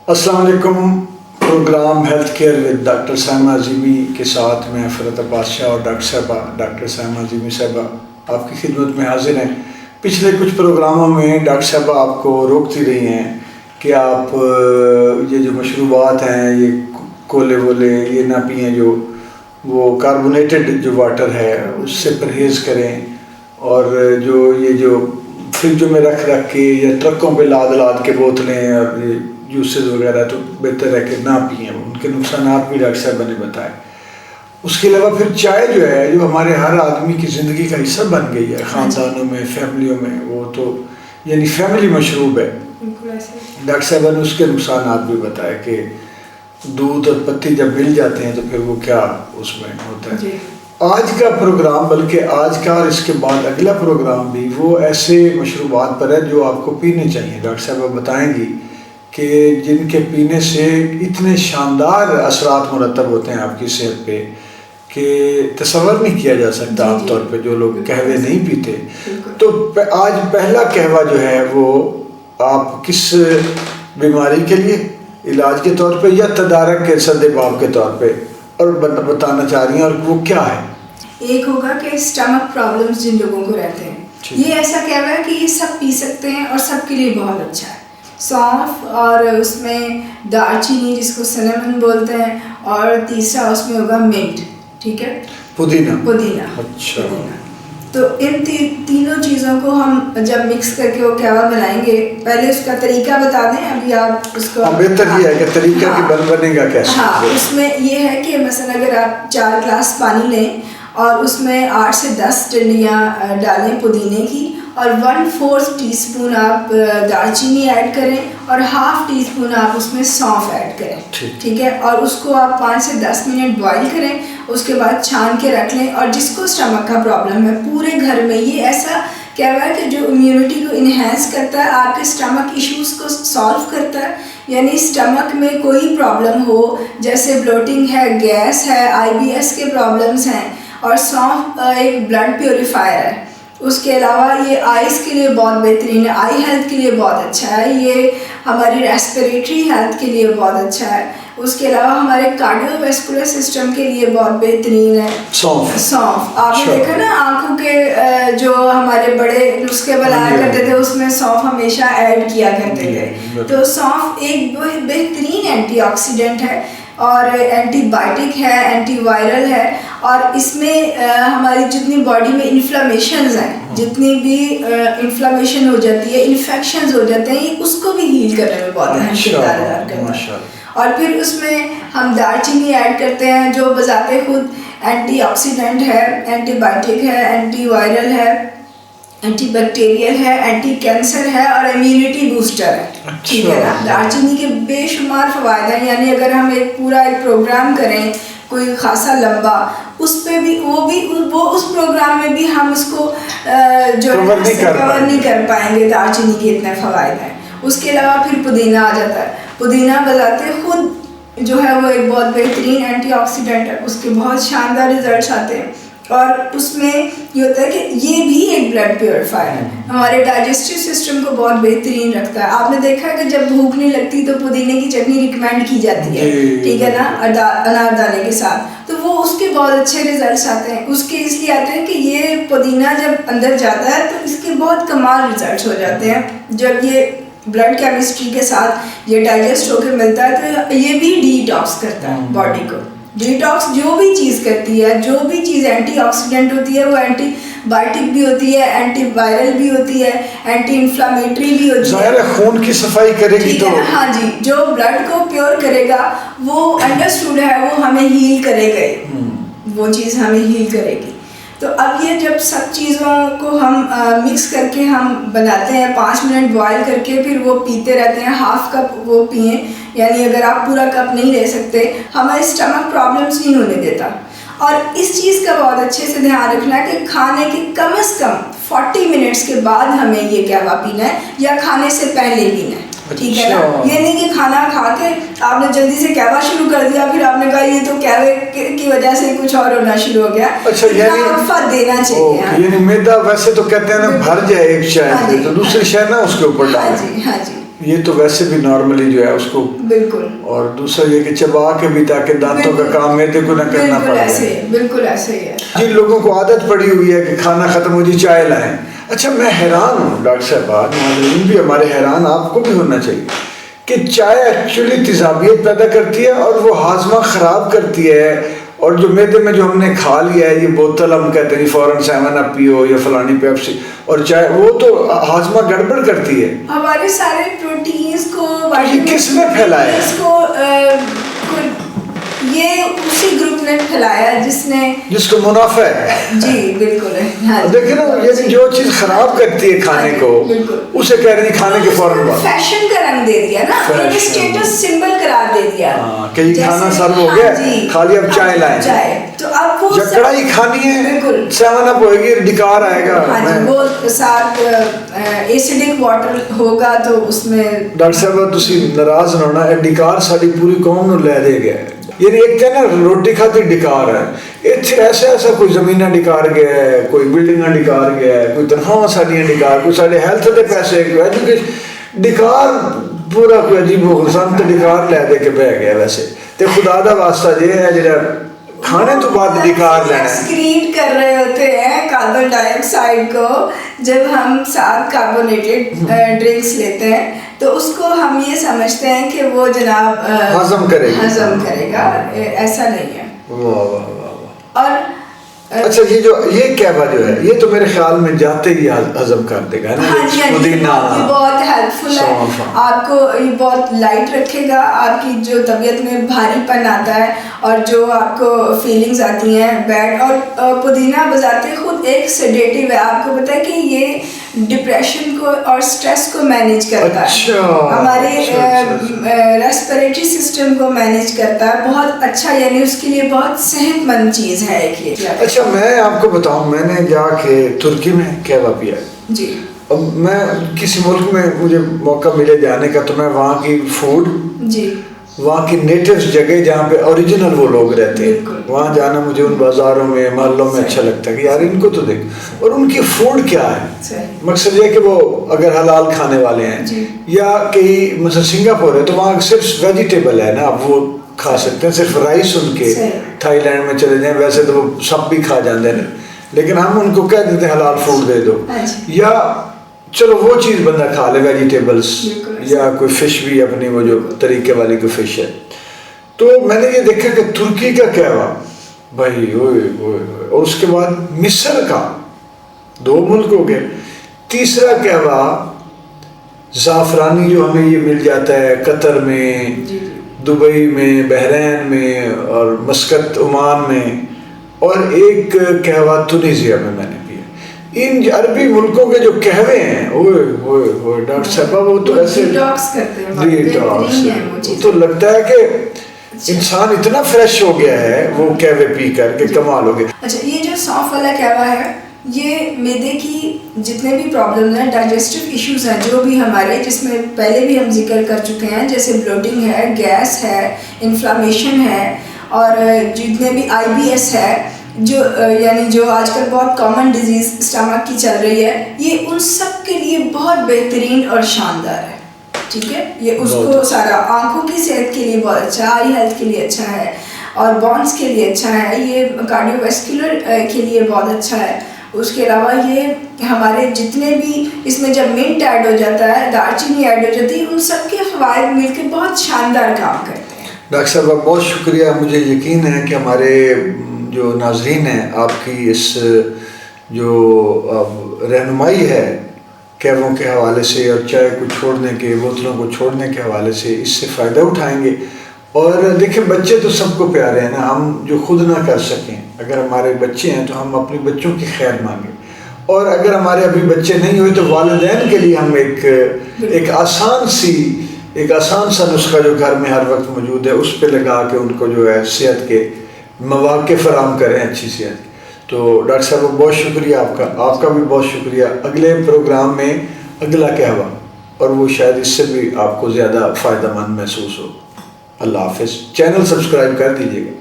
السلام علیکم. Programme health care with doctor Saima Azmi کے ساتھ میں فرت عباس شاہ اور ڈاکٹر صاحبہ ڈاکٹر سائمہ عظیمی صاحبہ آپ کی خدمت میں حاضر ہیں. پچھلے کچھ پروگراموں میں ڈاکٹر صاحبہ آپ کو روکتی رہی ہیں کہ آپ یہ جو مشروبات ہیں یہ کولے وولے یہ نہ پئیں، جو وہ کاربونیٹڈ جو واٹر ہے اس سے پرہیز کریں، اور جو فریجوں میں رکھ کے یا ٹرکوں پہ لاد کے بوتلیں اور جوسز وغیرہ تو بہتر ہے کہ نہ پئیں، ان کے نقصانات بھی ڈاکٹر صاحبہ نے بتائے. اس کے علاوہ پھر چائے جو ہے جو ہمارے ہر آدمی کی زندگی کا حصہ بن گئی ہے، خاندانوں میں، فیملیوں میں، وہ تو یعنی فیملی مشروب ہے. ڈاکٹر صاحبہ نے اس کے نقصانات بھی بتائے کہ دودھ اور پتی جب مل جاتے ہیں تو پھر وہ کیا اس میں ہوتا ہے. آج کا پروگرام، بلکہ آج کا اور اس کے بعد اگلا پروگرام بھی وہ ایسے مشروبات پر ہے جو آپ کو پینے چاہیے. ڈاکٹر صاحبہ بتائیں گی کہ جن کے پینے سے اتنے شاندار اثرات مرتب ہوتے ہیں آپ کی صحت پہ کہ تصور نہیں کیا جا سکتا عام طور پہ جو لوگ قہوے نہیں پیتے. تو آج پہلا قہوہ جو ہے وہ آپ کس بیماری کے لیے علاج کے طور پہ یا تدارک کے سد باب کے طور پہ اور بتانا چاہ رہی ہیں، اور وہ کیا ہے؟ ایک ہوگا کہ اسٹمک پرابلمس جن لوگوں کو رہتے ہیں، یہ ایسا کہہ رہا ہے کہ یہ سب پی سکتے ہیں اور سب کے لیے بہت اچھا ہے. سونف اور اس میں دار چینی جس کو سنمن بولتے ہیں، اور تیسرا اس میں ہوگا منٹ، ٹھیک ہے، پودینہ. اچھا. تو ان تینوں چیزوں کو ہم جب مکس کر کے وہ قہوہ بنائیں گے، پہلے اس کا طریقہ بتا دیں. ابھی آپ اس کو بہتر یہ ہے کہ طریقہ کی بنے گا کیسے. اس میں یہ ہے کہ مثلا اگر آپ 4 گلاس پانی لیں اور اس میں 8 سے 10 ڈنڈیاں ڈالیں پودینے کی، اور 1/4 ٹی اسپون آپ دار چینی ایڈ کریں، اور ½ ٹی اسپون آپ اس میں سونف ایڈ کریں، ٹھیک ہے، اور اس کو آپ 5 سے 10 منٹ بوائل کریں. اس کے بعد چھان کے رکھ لیں. اور جس کو اسٹمک کا پرابلم ہے پورے گھر میں یہ ایسا کیا ہوا ہے کہ جو امیونٹی کو انہینس کرتا ہے، آپ کے اسٹمک ایشوز کو سالو کرتا ہے. یعنی اسٹمک میں کوئی پرابلم ہو، جیسے بلوٹنگ ہے، گیس ہے، IBS کے پرابلمس ہیں، اور سونف ایک بلڈ پیوریفائر ہے. اس کے علاوہ یہ آئیز کے لیے بہت بہترین ہے، آئی ہیلتھ کے لیے بہت اچھا ہے، یہ ہماری ریسپریٹری ہیلتھ کے لیے بہت اچھا ہے. اس کے علاوہ ہمارے کارڈیو ویسکولر سسٹم کے لیے بہت بہترین ہے سونف. آپ نے دیکھا نا آنکھوں کے جو ہمارے بڑے نسخے بنایا کرتے تھے اس میں سونف ہمیشہ ایڈ کیا کرتے تھے. تو سونف ایک بہترین اینٹی آکسیڈنٹ ہے، اور اینٹی بائیوٹک ہے، اینٹی وائرل ہے، اور اس میں ہماری جتنی باڈی میں انفلامیشنز ہیں، جتنی بھی انفلامیشن ہو جاتی ہے، انفیکشنز ہو جاتے ہیں، یہ اس کو بھی ہیل کرنے میں بہت اہم کردار ادا کرتا ہے. اور پھر اس میں ہم دار چینی ایڈ کرتے ہیں جو بذات خود اینٹی آکسیڈنٹ ہے، اینٹی بائیوٹک ہے، اینٹی وائرل ہے، اینٹی بیکٹیریل ہے، اینٹی کینسر ہے، اور امیونٹی بوسٹر ہے. ٹھیک ہے نا. دار چینی کے بے شمار فوائد ہیں. یعنی اگر ہم ایک پروگرام کریں کوئی خاصا لمبا، اس پہ بھی وہ اس پروگرام میں بھی ہم اس کو جو کور نہیں کر پائیں گے. دار چینی کے اتنے فوائد ہیں. اس کے علاوہ پھر پودینہ آ جاتا ہے. پودینہ بذات خود جو ہے وہ ایک بہت بہترین اینٹی آکسیڈنٹ ہے، اس کے بہت شاندار ریزلٹس آتے ہیں. اور اس میں یہ ہوتا ہے کہ یہ بھی ایک بلڈ پیوریفائر ہے، ہمارے ڈائجسٹو سسٹم کو بہت بہترین رکھتا ہے. آپ نے دیکھا ہے کہ جب بھوک نہیں لگتی تو پودینے کی چٹنی ریکمینڈ کی جاتی ہے، ٹھیک ہے نا، انار دانے کے ساتھ. تو وہ اس کے بہت اچھے ریزلٹس آتے ہیں. اس کے اس لیے آتے ہیں کہ یہ پودینہ جب اندر جاتا ہے تو اس کے بہت کمال ریزلٹس ہو جاتے ہیں. جب یہ بلڈ کیمسٹری کے ساتھ یہ ڈائجسٹ ہو کے ملتا ہے تو یہ بھی ڈی ٹاکس کرتا ہے باڈی کو. ڈی ٹاکس جو بھی چیز کرتی ہے، جو بھی چیز اینٹی آکسیڈنٹ ہوتی ہے، وہ اینٹی بائیوٹک بھی ہوتی ہے، اینٹی وائرل بھی ہوتی ہے، اینٹی انفلامیٹری بھی ہوتی ہے. ظاہر ہے خون کی صفائی کرے گی تو ہاں جی، جو بلڈ کو پیور کرے گا وہ انڈرسٹوڈ ہے، وہ ہمیں ہیل کرے گا، وہ چیز ہمیں ہیل کرے گی. تو اب یہ جب سب چیزوں کو ہم مکس کر کے ہم بناتے ہیں، 5 منٹ بوائل کر کے پھر وہ پیتے رہتے ہیں، ½ کپ وہ پئیں. یعنی اگر آپ پورا کپ نہیں لے سکتے، ہمارے اسٹمک پرابلمس نہیں ہونے دیتا. اور اس چیز کا بہت اچھے سے دھیان رکھنا ہے کہ کھانے کے کم از کم 40 منٹس کے بعد ہمیں یہ قہوہ پینا ہے، یا کھانے سے پہلے پینا ہے. ٹھیک ہے نا. یہ نہیں کہ کھانا کھا کے آپ نے جلدی سے قہوہ شروع کر دیا، پھر آپ نے کہا یہ تو قہوے کی وجہ سے کچھ اور ہونا شروع ہو گیا. یعنی وقفہ دینا چاہیے. یعنی میدا ویسے تو کہتے ہیں نا بھر جائے ایک شے تو دوسری شے نا اس کے اوپر ڈالیں. ہاں جی. یہ تو ویسے بھی نارملی جو ہے اس کو بالکل، اور دوسرا یہ کہ چبا کے بھی تاکہ دانتوں کا کام معدے کو نہ کرنا پڑے. بالکل ایسے ہی ہے. جن لوگوں کو عادت پڑی ہوئی ہے کہ کھانا ختم ہو جی چائے لائیں. اچھا میں حیران ہوں ڈاکٹر صاحبہ، ناظرین بھی ہمارے حیران، آپ کو بھی ہونا چاہیے کہ چائے ایکچولی تیزابیت پیدا کرتی ہے اور وہ ہاضمہ خراب کرتی ہے، اور جو معدے میں جو ہم نے کھا لیا ہے یہ بوتل ہم کہتے ہیں فوراً 7 اپ پیو یا فلانی پیپسی اور چائے، وہ تو ہاضمہ گڑبڑ کرتی ہے. ہمارے سارے پروٹینز کو یہ کس نے پھیلایا ہے؟ اس کو یہ اسی گروپ نے پھیلایا جس کو منافع ہے. جی بالکل ہے. دیکھیں نا، یہ جو چیز خراب کرتی ہے کھانے کو اسے کہہ رہی کھانے کے فوراً بعد فیشن کا رنگ دے دیا نا، ایک اسٹیٹس سمبل قرار دے دیا کہ یہ کھانا سرو ہو گیا، خالی اب چائے لائیں. تو اب وہ جب کڑھائی کھانی ہے 7 اپ ہوئے گی، ڈکار آئے گا، وہ ساتھ ایسیڈک واٹر ہوگا تو اس میں. ڈاکٹر صاحب تسی ناراض نہ ہونا، ڈکار ساری پوری قوم نو لے دے گیا. یعنی ایک تے نا روٹی کھاتی ڈکار ہے، اتنے ایسا کوئی زمینہ ڈکار گیا ہے، کوئی بلڈنگاں ڈکار گیا ہے، کوئی تنخواہ ساڈیاں ڈکار، کوئی سارے ہیلتھ دے پیسے، کوئی ایجوکیشن ڈکار، پورا کوئی عجیب و غریب تے ڈکار لے دے کے بہ گیا. ویسے تے خدا دا واسطہ یہ ہے جڑا کھانے تو بعد ڈکار لینا ہے. ایکسکریٹ کر رہے ہوتے ہیں کاربن ڈائی آکسائڈ کو جب ہم ساتھ کاربونیٹڈ ڈرنکس لیتے ہیں، تو اس کو ہم یہ سمجھتے ہیں کہ وہ جناب ہضم کرے گا. ایسا نہیں ہے. اور اچھا یہ کہوا جو ہے یہ تو میرے خیال میں جاتے ہی ہضم کر دے گا. پودینہ یہ بہت ہیلپ فل ہے آپ کو، یہ بہت لائٹ رکھے گا. آپ کی جو طبیعت میں بھاری پن آتا ہے اور جو آپ کو فیلنگز آتی ہیں بیڈ، اور پودینہ بذات خود ایک سیڈیٹیو ہے. آپ کو پتہ ہے کہ یہ ڈپریشن کو اور سٹریس کو مینیج کرتا ہے، ہمارے ریسپریٹری سسٹم کو مینیج کرتا ہے. بہت اچھا، یعنی اس کے لیے بہت صحت مند چیز ہے ایک یہ. اچھا میں آپ کو بتاؤں، میں نے جا کے ترکی میں کہوا پیا جی. اب میں کسی ملک میں مجھے موقع ملے جانے کا تو میں وہاں کی فوڈ، جی، وہاں کی نیٹیوز جگہ جہاں پہ اوریجنل وہ لوگ رہتے ہیں، وہاں جانا مجھے ان بازاروں میں محلوں میں اچھا لگتا ہے کہ یار ان کو تو دیکھ. اور ان کی فوڈ کیا ہے، مقصد یہ کہ وہ اگر حلال کھانے والے ہیں، یا کئی مثلا سنگاپور ہے تو وہاں صرف ویجیٹیبل ہے نا، اب وہ کھا سکتے ہیں صرف رائس. ان کے تھائی لینڈ میں چلے جائیں ویسے تو وہ سب بھی کھا جاتے ہیں، لیکن ہم ان کو کہہ دیتے ہیں حلال فوڈ دے دو. یا چلو وہ چیز بندہ کھا لے ویجیٹیبلس، یا کوئی فش بھی اپنی وہ جو طریقے والی کوئی فش ہے. تو میں نے یہ دیکھا کہ ترکی کا کہوا بھائی اور اس کے بعد مصر کا، 2 ملک ہو گئے. تیسرا کہوا زعفرانی جو ہمیں یہ مل جاتا ہے قطر میں، دبئی میں، بحرین میں اور مسقط عمان میں، اور ایک کہوا تونیزیا میں نے پیا. ان عربی ملکوں کے جو قہوے ہیں اوئے ڈاکٹر صاحبہ وہ تو ایسے ڈیٹاکس، تو لگتا ہے کہ انسان اتنا فریش ہو گیا ہے وہ قہوے پی کر کے کمال ہو گیا. اچھا یہ جو سونف والا قہوہ ہے یہ معدے کی جتنے بھی پرابلم ہیں، ڈائجسٹو ایشوز ہیں جو بھی ہمارے، جس میں پہلے بھی ہم ذکر کر چکے ہیں، جیسے بلوٹنگ ہے، گیس ہے، انفلامیشن ہے، اور جتنے بھی IBS ہے، جو یعنی جو آج کل بہت کامن ڈیزیز اسٹمک کی چل رہی ہے، یہ ان سب کے لیے بہت بہترین اور شاندار ہے. ٹھیک ہے، یہ اس کو سارا آنکھوں کی صحت کے لیے بہت اچھا ہے، آئی ہیلتھ کے لیے اچھا ہے، اور بونس کے لیے اچھا ہے، یہ کارڈیو ویسکولر کے لیے بہت اچھا ہے. اس کے علاوہ یہ ہمارے جتنے بھی اس میں جب منٹ ایڈ ہو جاتا ہے، دار چینی ایڈ ہو جاتی ہے، ان سب کے فوائد مل کے بہت شاندار کام کرتے ہیں. ڈاکٹر صاحب بہت شکریہ. مجھے یقین ہے کہ ہمارے جو ناظرین ہیں آپ کی اس جو رہنمائی ہے قہووں کے حوالے سے اور چائے کو چھوڑنے کے، بوتلوں کو چھوڑنے کے حوالے سے، اس سے فائدہ اٹھائیں گے. اور دیکھیں بچے تو سب کو پیارے ہیں نا، ہم جو خود نہ کر سکیں، اگر ہمارے بچے ہیں تو ہم اپنے بچوں کی خیر مانگیں، اور اگر ہمارے ابھی بچے نہیں ہوئے تو والدین کے لیے ہم ایک آسان سا نسخہ جو گھر میں ہر وقت موجود ہے اس پہ لگا کے ان کو جو ہے صحت کے مواقع فراہم کریں، اچھی صحت. تو ڈاکٹر صاحب بہت شکریہ آپ کا بھی بہت شکریہ. اگلے پروگرام میں اگلا کہوا، اور وہ شاید اس سے بھی آپ کو زیادہ فائدہ مند محسوس ہو. اللہ حافظ. چینل سبسکرائب کر دیجیے گا.